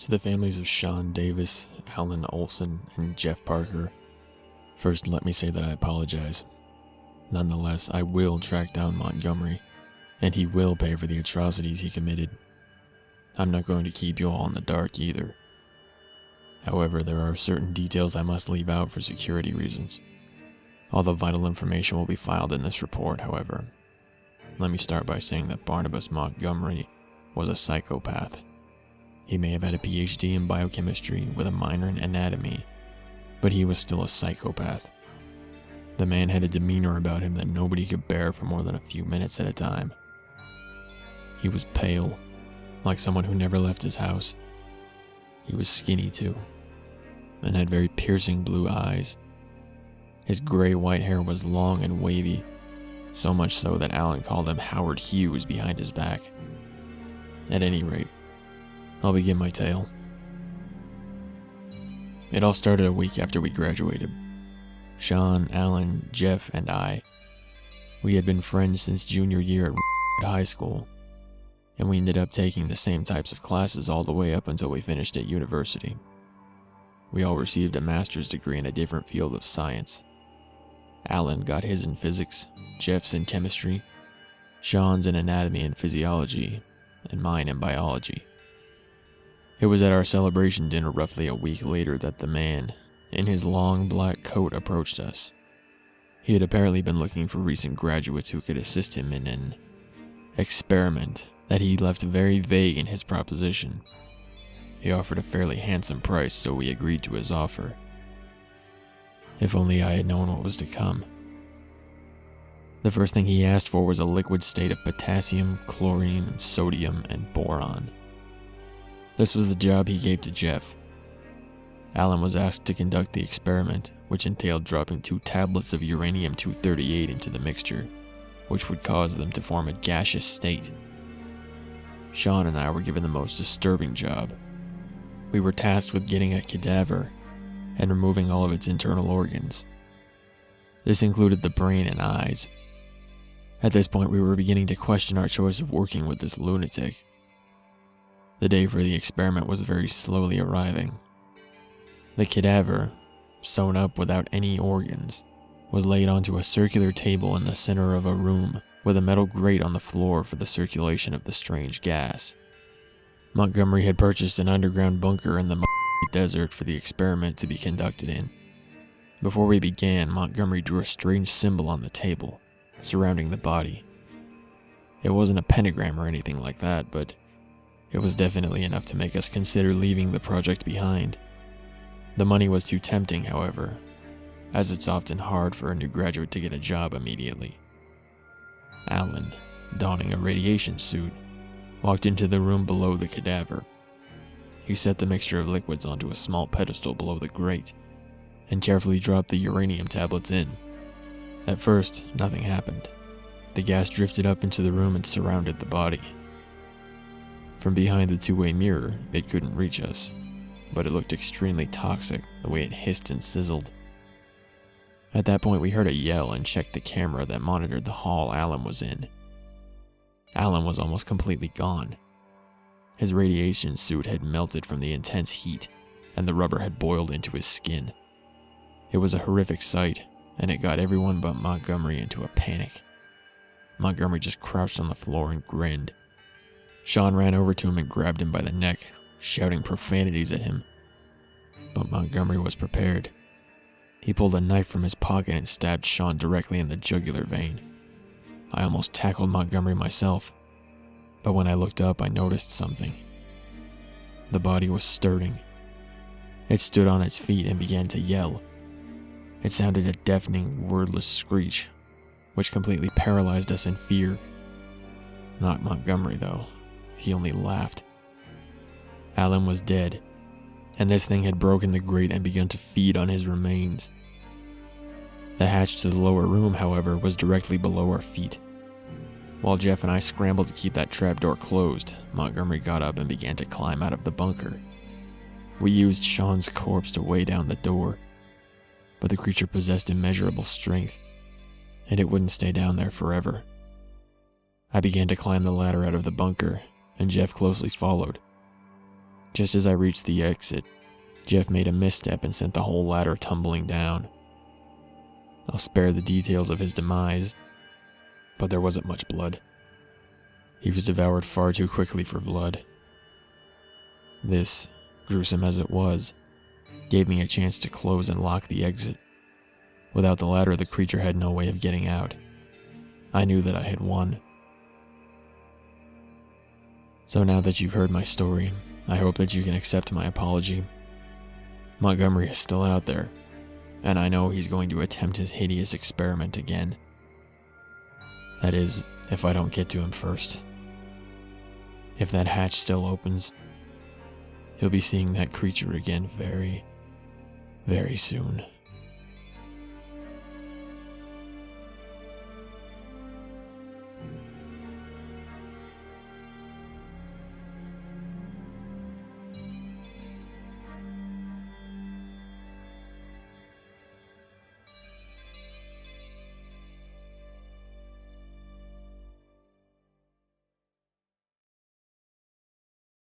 To the families of Sean Davis, Alan Olson, and Jeff Parker, first let me say that I apologize. Nonetheless, I will track down Montgomery, and he will pay for the atrocities he committed. I'm not going to keep you all in the dark either. However, there are certain details I must leave out for security reasons. All the vital information will be filed in this report, however. Let me start by saying that Barnabas Montgomery was a psychopath. He may have had a PhD in biochemistry with a minor in anatomy, but he was still a psychopath. The man had a demeanor about him that nobody could bear for more than a few minutes at a time. He was pale, like someone who never left his house. He was skinny too, and had very piercing blue eyes. His gray-white hair was long and wavy, so much so that Alan called him Howard Hughes behind his back. At any rate, I'll begin my tale. It all started a week after we graduated. Sean, Alan, Jeff, and I. We had been friends since junior year at high school, and we ended up taking the same types of classes all the way up until we finished at university. We all received a master's degree in a different field of science. Alan got his in physics, Jeff's in chemistry, Sean's in anatomy and physiology, and mine in biology. It was at our celebration dinner roughly a week later that the man, in his long black coat, approached us. He had apparently been looking for recent graduates who could assist him in an experiment that he left very vague in his proposition. He offered a fairly handsome price, so we agreed to his offer. If only I had known what was to come. The first thing he asked for was a liquid state of potassium, chlorine, sodium, and boron. This was the job he gave to Jeff. Alan was asked to conduct the experiment, which entailed dropping 2 tablets of uranium-238 into the mixture, which would cause them to form a gaseous state. Sean and I were given the most disturbing job. We were tasked with getting a cadaver and removing all of its internal organs. This included the brain and eyes. At this point, we were beginning to question our choice of working with this lunatic. The day for the experiment was very slowly arriving. The cadaver, sewn up without any organs, was laid onto a circular table in the center of a room with a metal grate on the floor for the circulation of the strange gas. Montgomery had purchased an underground bunker in the desert for the experiment to be conducted in. Before we began, Montgomery drew a strange symbol on the table, surrounding the body. It wasn't a pentagram or anything like that, but it was definitely enough to make us consider leaving the project behind. The money was too tempting, however, as it's often hard for a new graduate to get a job immediately. Alan, donning a radiation suit, walked into the room below the cadaver. He set the mixture of liquids onto a small pedestal below the grate, and carefully dropped the uranium tablets in. At first, nothing happened. The gas drifted up into the room and surrounded the body. From behind the two-way mirror, it couldn't reach us, but it looked extremely toxic the way it hissed and sizzled. At that point, we heard a yell and checked the camera that monitored the hall Alan was in. Alan was almost completely gone. His radiation suit had melted from the intense heat, and the rubber had boiled into his skin. It was a horrific sight, and it got everyone but Montgomery into a panic. Montgomery just crouched on the floor and grinned. Sean ran over to him and grabbed him by the neck, shouting profanities at him. But Montgomery was prepared. He pulled a knife from his pocket and stabbed Sean directly in the jugular vein. I almost tackled Montgomery myself, but when I looked up, I noticed something. The body was stirring. It stood on its feet and began to yell. It sounded a deafening, wordless screech, which completely paralyzed us in fear. Not Montgomery, though. He only laughed. Alan was dead, and this thing had broken the grate and begun to feed on his remains. The hatch to the lower room, however, was directly below our feet. While Jeff and I scrambled to keep that trapdoor closed, Montgomery got up and began to climb out of the bunker. We used Sean's corpse to weigh down the door, but the creature possessed immeasurable strength, and it wouldn't stay down there forever. I began to climb the ladder out of the bunker, and Jeff closely followed. Just as I reached the exit, Jeff made a misstep and sent the whole ladder tumbling down. I'll spare the details of his demise, but there wasn't much blood. He was devoured far too quickly for blood. This, gruesome as it was, gave me a chance to close and lock the exit. Without the ladder, the creature had no way of getting out. I knew that I had won. So now that you've heard my story, I hope that you can accept my apology. Montgomery is still out there, and I know he's going to attempt his hideous experiment again. That is, if I don't get to him first. If that hatch still opens, he'll be seeing that creature again very, very soon.